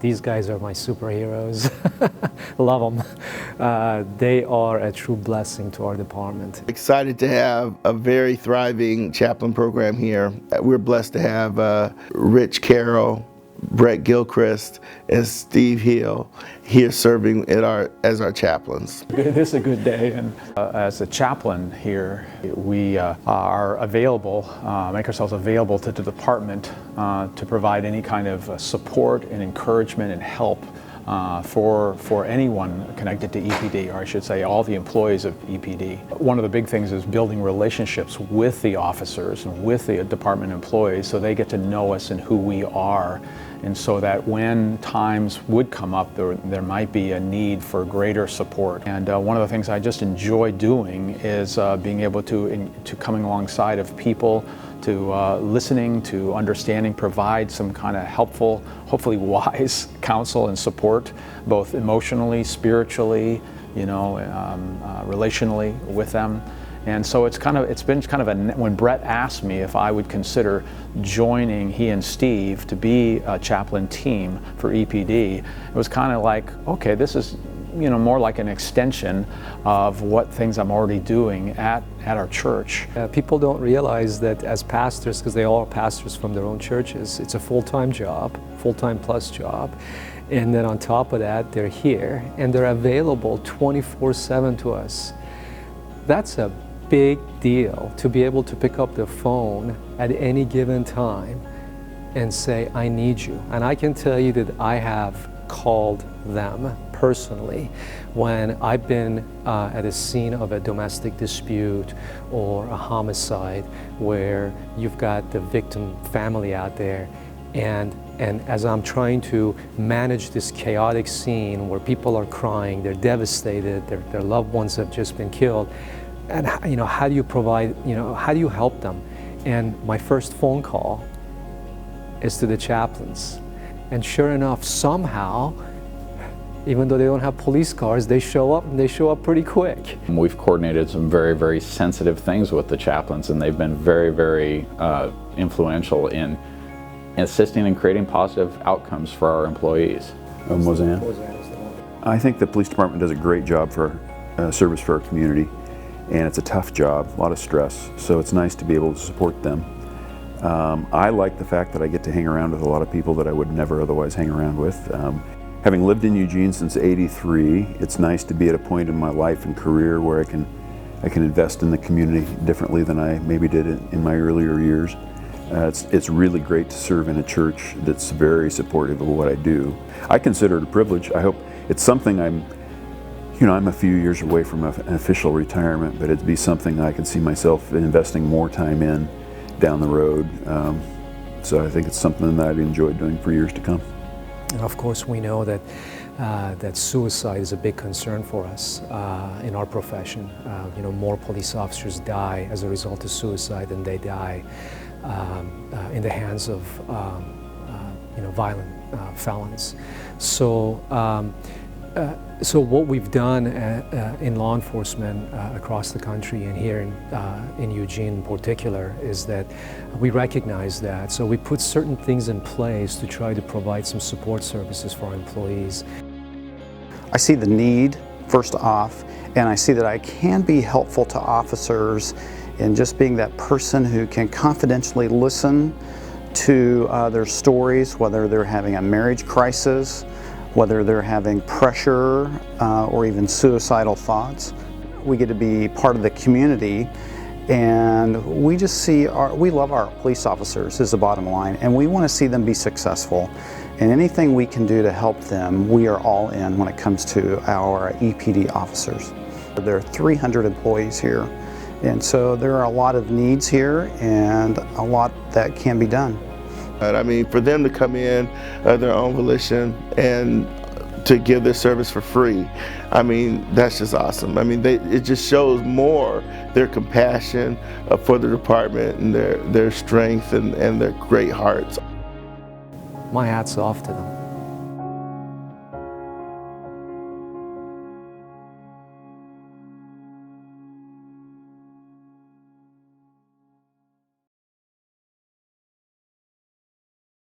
these guys are my superheroes. Love them. They are a true blessing to our department. Excited to have a very thriving chaplain program here. We're blessed to have Rich Carroll, Brett Gilchrist, and Steve Hill here serving as our chaplains. This is a good day, and as a chaplain here, we are available, make ourselves available to the department to provide any kind of support and encouragement and help for anyone connected to EPD, or I should say all the employees of EPD. One of the big things is building relationships with the officers and with the department employees so they get to know us and who we are, and so that when times would come up, there might be a need for greater support. And one of the things I just enjoy doing is being able to coming alongside of people, to listening, to understanding, provide some kind of helpful, hopefully wise counsel and support, both emotionally, spiritually, relationally with them. And so it's been kind of when Brett asked me if I would consider joining he and Steve to be a chaplain team for EPD, it was kind of like, okay, this is more like an extension of what things I'm already doing at our church. People don't realize that as pastors, because they all are pastors from their own churches, it's a full-time job, full-time plus job. And then on top of that, they're here and they're available 24/7 to us. That's a big deal, to be able to pick up the phone at any given time and say, I need you. And I can tell you that I have called them personally when I've been at a scene of a domestic dispute or a homicide where you've got the victim family out there, and as I'm trying to manage this chaotic scene where people are crying, they're devastated, their loved ones have just been killed, and how do you provide, how do you help them? And my first phone call is to the chaplains. And sure enough, somehow, even though they don't have police cars, they show up, and they show up pretty quick. We've coordinated some very, very sensitive things with the chaplains, and they've been very, very influential in assisting and creating positive outcomes for our employees. Mozanne? I think the police department does a great job for service for our community, and it's a tough job, a lot of stress, so it's nice to be able to support them. I like the fact that I get to hang around with a lot of people that I would never otherwise hang around with. Having lived in Eugene since '83, it's nice to be at a point in my life and career where I can invest in the community differently than I maybe did in my earlier years. It's really great to serve in a church that's very supportive of what I do. I consider it a privilege. I hope it's something I'm a few years away from an official retirement, but it'd be something I can see myself investing more time in down the road. So I think it's something that I'd enjoy doing for years to come. And of course, we know that that suicide is a big concern for us in our profession. More police officers die as a result of suicide than they die in the hands of violent felons. So what we've done in law enforcement across the country and here in Eugene in particular is that we recognize that. So we put certain things in place to try to provide some support services for our employees. I see the need, first off, and I see that I can be helpful to officers in just being that person who can confidentially listen to their stories, whether they're having a marriage crisis, whether they're having pressure or even suicidal thoughts. We get to be part of the community, and we just we love our police officers is the bottom line, and we want to see them be successful. And anything we can do to help them, we are all in when it comes to our EPD officers. There are 300 employees here, and so there are a lot of needs here and a lot that can be done. I mean, for them to come in of their own volition and to give their service for free, I mean, that's just awesome. I mean, it just shows more their compassion for the department and their strength and their great hearts. My hat's off to them.